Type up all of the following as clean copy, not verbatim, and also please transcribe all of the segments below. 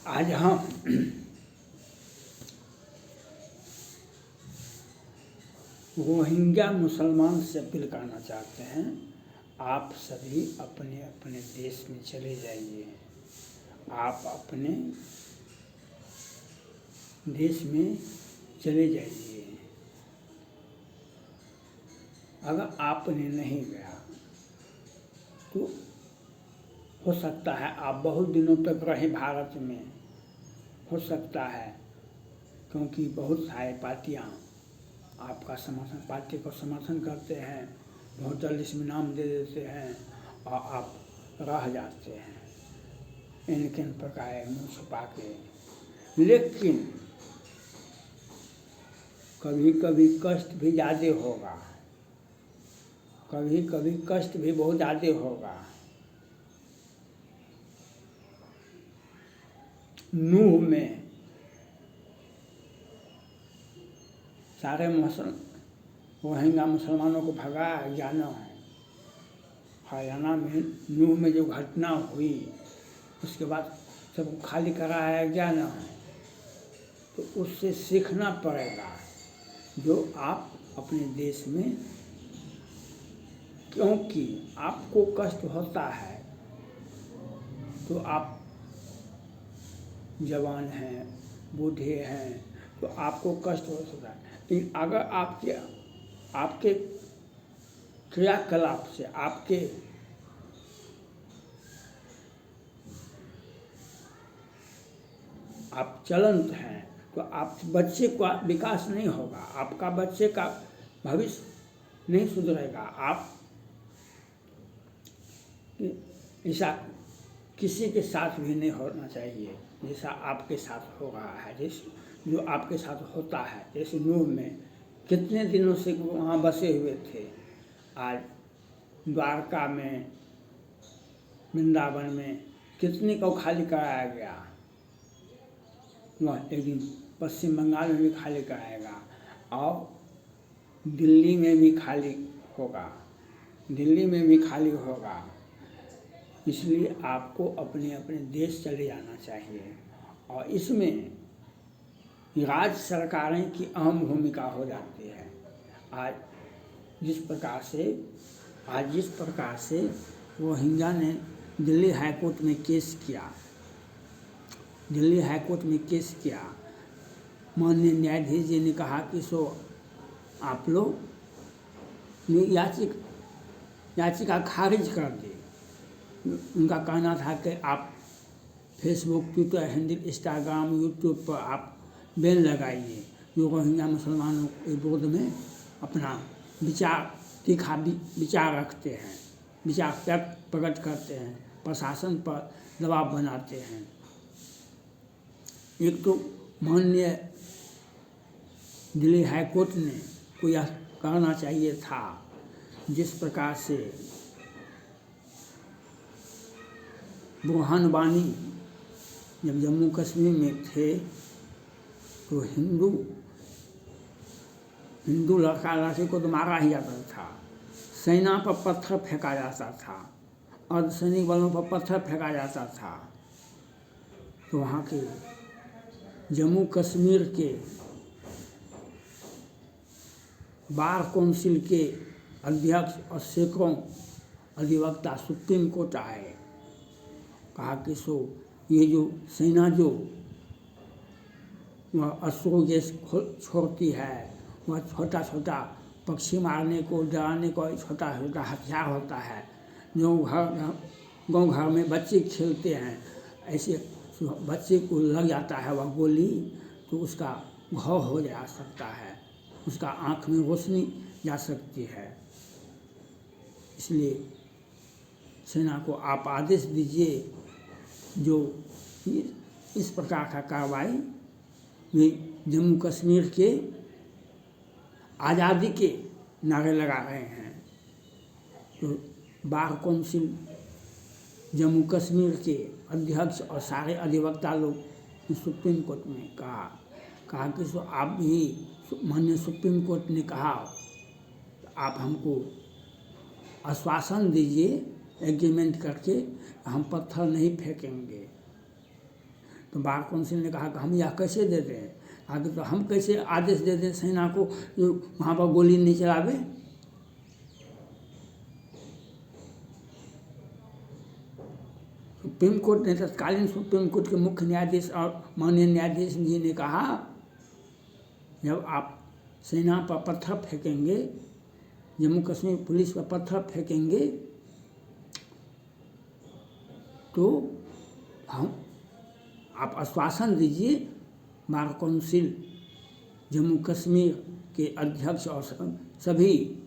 आज हम रोहिंग्या मुसलमान से अपील करना चाहते हैं, आप सभी अपने अपने देश में चले जाइए। आप अपने देश में चले जाइए। अगर आपने नहीं गया तो हो सकता है आप बहुत दिनों तक रहे भारत में, हो सकता है, क्योंकि बहुत सारे पार्टियाँ आपका समर्थन, पार्टी को समर्थन करते हैं, वोटर लिस्ट में नाम दे देते हैं और आप रह जाते हैं इनके प्रकार मुँह छुपा के। लेकिन कभी कभी कष्ट भी ज़्यादा होगा, कभी कभी कष्ट भी बहुत ज़्यादा होगा। नूह में सारे रोहिंग्या मुसलमानों को भगाया गया न है। हरियाणा में नूह में जो घटना हुई उसके बाद सबको खाली कराया गया न है। तो उससे सीखना पड़ेगा जो आप अपने देश में, क्योंकि आपको कष्ट होता है तो आप जवान हैं, बूढ़े हैं, तो आपको कष्ट हो सकता है। लेकिन अगर आपके क्रियाकलाप से, आपके आप चलंत हैं तो आप बच्चे का विकास नहीं होगा, आपका बच्चे का भविष्य नहीं सुधरेगा। आप ऐसा किसी के साथ भी नहीं होना चाहिए जैसा आपके साथ हो रहा है, जैसे जो आपके साथ होता है। जैसे नूह में कितने दिनों से वहाँ बसे हुए थे, आज द्वारका में, वृंदावन में कितने को खाली कराया गया। वह एक दिन पश्चिम बंगाल में भी खाली कराएगा और दिल्ली में भी खाली होगा, दिल्ली में भी खाली होगा। इसलिए आपको अपने अपने देश चले जाना चाहिए और इसमें राज्य सरकारें की अहम भूमिका हो जाती है। आज जिस प्रकार से रोहिंग्या ने दिल्ली हाई कोर्ट में केस किया, दिल्ली हाई कोर्ट में केस किया, माननीय न्यायाधीश जी ने कहा कि सो आप लोग याचिका खारिज कर दी। उनका कहना था कि आप Facebook, Twitter handle, Instagram, YouTube पर आप बैन लगाइए जो रोहिंग्या मुसलमानों के विरोध में अपना तीखा विचार रखते हैं, विचार प्रकट करते हैं, प्रशासन पर दबाव बनाते हैं। एक तो माननीय दिल्ली हाई कोर्ट ने को यह कहना चाहिए था, जिस प्रकार से बुरहान वानी जब जम्मू कश्मीर में थे तो हिंदू लड़का लड़की को तो मारा ही जाता था, सेना पर पत्थर फेंका जाता था, अर्धसैनिक बलों पर पत्थर फेंका जाता था। तो वहाँ के जम्मू कश्मीर के बार काउंसिल के अध्यक्ष और सैकड़ों अधिवक्ता सुप्रीम कोर्ट आए, कहा कि सो ये जो सेना जो वह अस्त्रों गैस छोड़ती है, वह छोटा छोटा पक्षी मारने को, डराने को छोटा छोटा हथियार होता है, जो गाँव घर में बच्चे खेलते हैं, ऐसे बच्चे को लग जाता है वह गोली तो उसका घाव हो जा सकता है, उसका आँख में रोशनी जा सकती है। इसलिए सेना को आप आदेश दीजिए जो इस प्रकार का कार्रवाई वे जम्मू कश्मीर के आज़ादी के नारे लगा रहे हैं। तो बार काउंसिल जम्मू कश्मीर के अध्यक्ष और सारे अधिवक्ता लोग सुप्रीम कोर्ट में कहा कि सो आप भी, माननीय सुप्रीम कोर्ट ने कहा आप हमको आश्वासन दीजिए एग्रीमेंट करके हम पत्थर नहीं फेंकेंगे। तो बार काउंसिल ने कहा कि हम यह कैसे दे दें, आगे तो हम कैसे आदेश दे दें सेना को जो वहाँ पर गोली नहीं चलावे। सुप्रीम कोर्ट ने, तत्कालीन सुप्रीम कोर्ट के मुख्य न्यायाधीश और माननीय न्यायाधीश जी ने कहा, जब आप सेना पर पत्थर फेंकेंगे, जम्मू कश्मीर पुलिस पर पत्थर फेंकेंगे, तो आप आश्वासन दीजिए, बार काउंसिल जम्मू कश्मीर के अध्यक्ष और सभी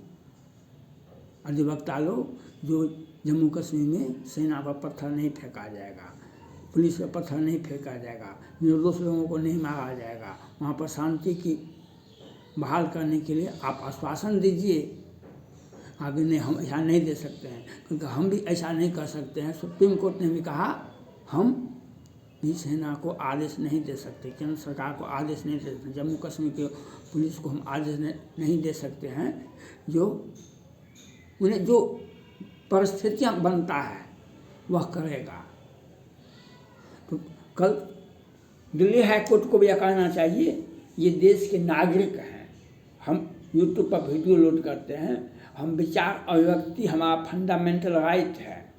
अधिवक्ता लोग, जो जम्मू कश्मीर में सेना पर पत्थर नहीं फेंका जाएगा, पुलिस पर पत्थर नहीं फेंका जाएगा, निर्दोष लोगों को नहीं मारा जाएगा, वहाँ पर शांति की बहाल करने के लिए आप आश्वासन दीजिए। आगे नहीं, हम ऐसा नहीं दे सकते हैं, क्योंकि हम भी ऐसा नहीं कर सकते हैं। सुप्रीम कोर्ट ने भी कहा हम भी सेना को आदेश नहीं दे सकते, केंद्र सरकार को आदेश नहीं दे सकते, जम्मू कश्मीर के पुलिस को हम आदेश नहीं दे सकते हैं। जो उन्हें जो परिस्थितियाँ बनता है वह करेगा। तो कल दिल्ली हाई कोर्ट को भी यह कहना चाहिए, ये देश के नागरिक हैं, हम यूट्यूब पर वीडियो लोड करते हैं, हम विचार अभिव्यक्ति हमारा फंडामेंटल राइट है,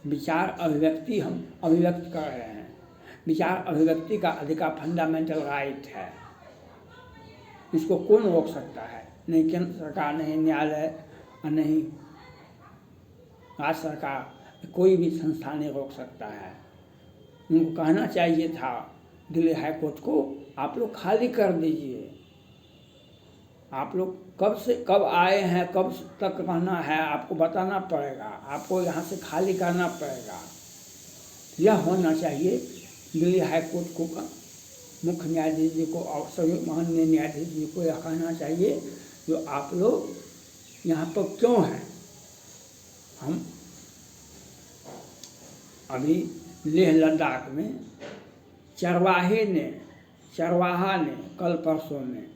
विचार अभिव्यक्ति हम अभिव्यक्त कर रहे हैं, विचार अभिव्यक्ति का अधिकार फंडामेंटल राइट है, इसको कौन रोक सकता है? नहीं केंद्र सरकार, नहीं न्यायालय और नहीं राज्य सरकार, कोई भी संस्था नहीं रोक सकता है। उनको कहना चाहिए था दिल्ली हाई कोर्ट को, आप लोग खाली कर दीजिए, आप लोग कब से कब आए हैं, कब तक रहना है, आपको बताना पड़ेगा, आपको यहाँ से खाली करना पड़ेगा। यह होना चाहिए दिल्ली हाई कोर्ट को, मुख्य न्यायाधीश जी को और सभी माननीय न्यायाधीश जी को यह कहना चाहिए, जो आप लोग यहाँ पर क्यों हैं। हम अभी लेह लद्दाख में चरवाहा ने कल परसों में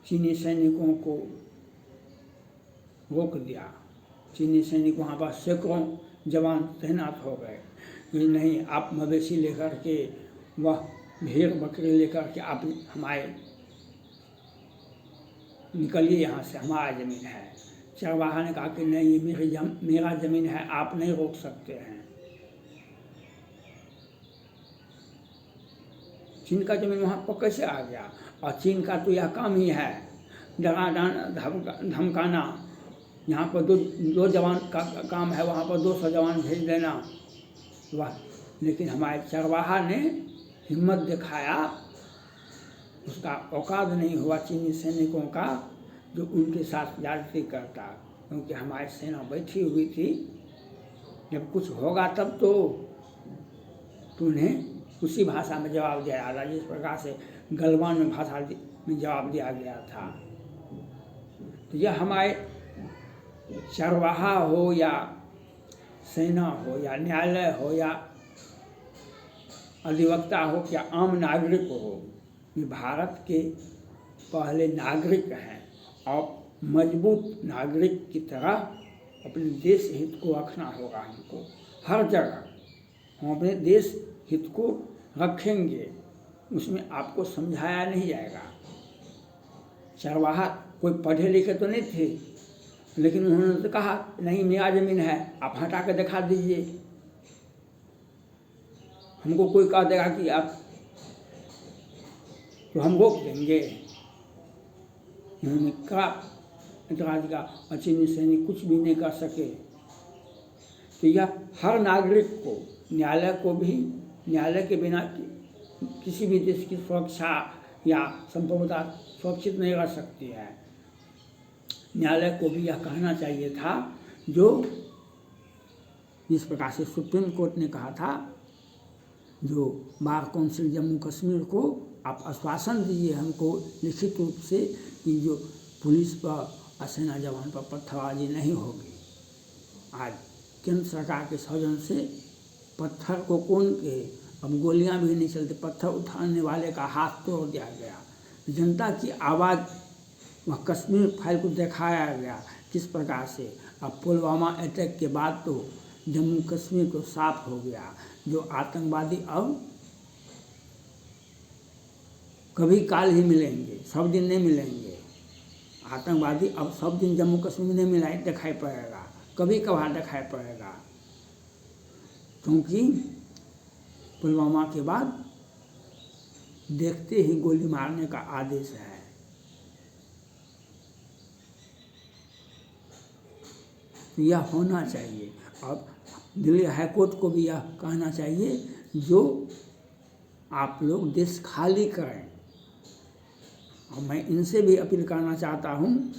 चीनी सैनिकों को रोक दिया। चीनी सैनिक वहाँ पर सैकड़ों जवान तैनात हो गए कि नहीं, आप मवेशी लेकर के, वह भेड़ बकरी लेकर के आप हमारे निकलिए यहाँ से, हमारा ज़मीन है। चरवाहा ने कहा कि नहीं, ये मेरा ज़मीन है, आप नहीं रोक सकते हैं। चीन का ज़मीन वहाँ पर कैसे आ गया? और चीन का तो यह काम ही है डराना धमकाना। यहाँ पर दो जवान का काम है, वहाँ पर 200 जवान भेज देना। वाह, लेकिन हमारे चरवाहा ने हिम्मत दिखाया, उसका औकात नहीं हुआ चीनी सैनिकों का जो उनके साथ ज्यादती करता, क्योंकि हमारी सेना बैठी हुई थी। जब कुछ होगा तब तो उन्हें उसी भाषा में जवाब दिया जाता, जिस प्रकार से गलवान में भाषा में जवाब दिया गया था। तो यह हमारे चरवाहा हो या सेना हो या न्यायालय हो या अधिवक्ता हो या आम नागरिक हो, ये भारत के पहले नागरिक हैं और मजबूत नागरिक की तरह अपने देश हित को रखना होगा। हमको हर जगह हम अपने देश हित को रखेंगे, उसमें आपको समझाया नहीं जाएगा। चरवाहा कोई पढ़े लिखे तो नहीं थे, लेकिन उन्होंने तो कहा नहीं, मेरा ज़मीन है, आप हटा के दिखा दीजिए। हमको कोई कह देगा कि आप, तो हम रोक देंगे। उन्होंने कहा इतराज का, और चीनी सैनिक कुछ भी नहीं कर सके। तो यह हर नागरिक को, न्यायालय को भी, न्यायालय के बिना किसी भी देश की सुरक्षा या संप्रभुता सुरक्षित नहीं रह सकती है। न्यायालय को भी यह कहना चाहिए था, जो जिस प्रकार से सुप्रीम कोर्ट ने कहा था, जो बार काउंसिल जम्मू कश्मीर को आप आश्वासन दीजिए हमको लिखित रूप से कि जो पुलिस पर और सेना जवान पर पत्थरबाजी नहीं होगी। आज केंद्र सरकार के सौजन से पत्थर को कौन कहे, अब गोलियां भी नहीं चलती, पत्थर उठाने वाले का हाथ तोड़ दिया गया। जनता की आवाज़, वह कश्मीर फाइल को दिखाया गया किस प्रकार से। अब पुलवामा अटैक के बाद तो जम्मू कश्मीर तो साफ हो गया, जो आतंकवादी अब कभी काल ही मिलेंगे, सब दिन नहीं मिलेंगे। आतंकवादी अब सब दिन जम्मू कश्मीर में नहीं दिखाई पड़ेगा, कभी कभार दिखाई पड़ेगा, क्योंकि पुलवामा के बाद देखते ही गोली मारने का आदेश है। यह होना चाहिए। अब दिल्ली हाईकोर्ट को भी यह कहना चाहिए जो आप लोग देश खाली करें। और मैं इनसे भी अपील करना चाहता हूँ,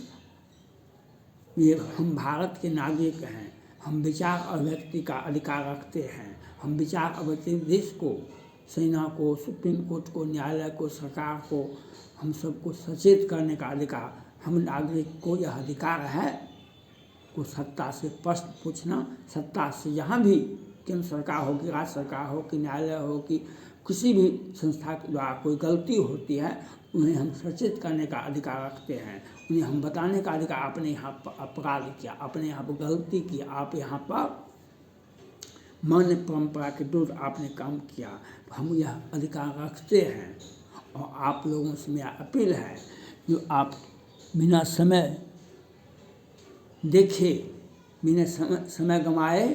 ये हम भारत के नागरिक हैं, हम विचार अभिव्यक्ति का अधिकार रखते हैं, हम विचार अभिव्यक्ति देश को, सेना को, सुप्रीम कोर्ट को, न्यायालय को, सरकार को, हम सबको सचेत करने का अधिकार, हम नागरिक को यह अधिकार है को सत्ता से प्रश्न पूछना। सत्ता से जहाँ भी केंद्र सरकार हो कि राज्य सरकार हो कि न्यायालय हो कि किसी भी संस्था के द्वारा कोई गलती होती है, उन्हें हम सचेत करने का अधिकार रखते हैं, उन्हें हम बताने का अधिकार। आपने यहाँ पर अपराध किया, आपने यहाँ पर गलती की, आप यहाँ पर मान्य परंपरा के विरुद्ध आपने काम किया, हम यह अधिकार रखते हैं। और आप लोगों से मेरा अपील है जो आप बिना समय देखे, बिना समय गंवाए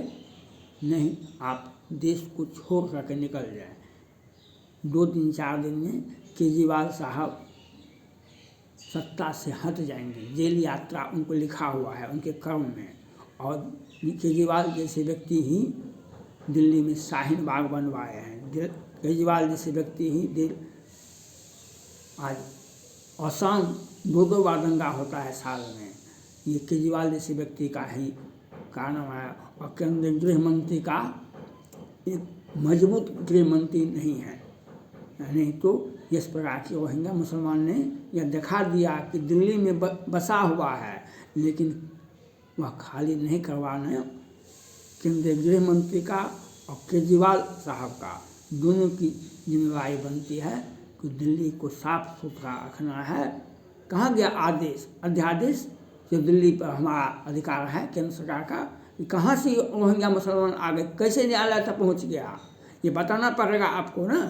नहीं, आप देश को छोड़ करके निकल जाए। 2 दिन 4 दिन में केजरीवाल साहब सत्ता से हट जाएंगे, जेल यात्रा उनको लिखा हुआ है उनके कर्म में। और केजरीवाल जैसे व्यक्ति ही दिल्ली में शाहीन बाग बनवाए हैं, केजरीवाल जैसे व्यक्ति ही आज आसान 2 बार दंगा होता है साल में, ये केजरीवाल जैसे व्यक्ति का ही कारण है। और केंद्रीय गृह मंत्री का एक मजबूत गृह मंत्री नहीं है, नहीं तो इस प्रकार की रोहिंग्या मुसलमान ने यह दिखा दिया कि दिल्ली में बसा हुआ है, लेकिन वह खाली नहीं करवाना। केंद्रीय गृह मंत्री का और केजरीवाल साहब का दोनों की जिम्मेदारी बनती है कि दिल्ली को साफ सुथरा रखना है। कहाँ गया आदेश, अध्यादेश जो दिल्ली पर हमारा अधिकार है केंद्र सरकार का, कहाँ से रोहिंग्या मुसलमान आ गए, कैसे न्यायालय तक पहुँच गया, ये बताना पड़ेगा आपको ना।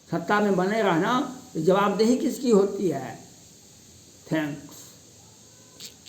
सत्ता में बने रहना, जवाबदेही किसकी होती है। थैंक्स।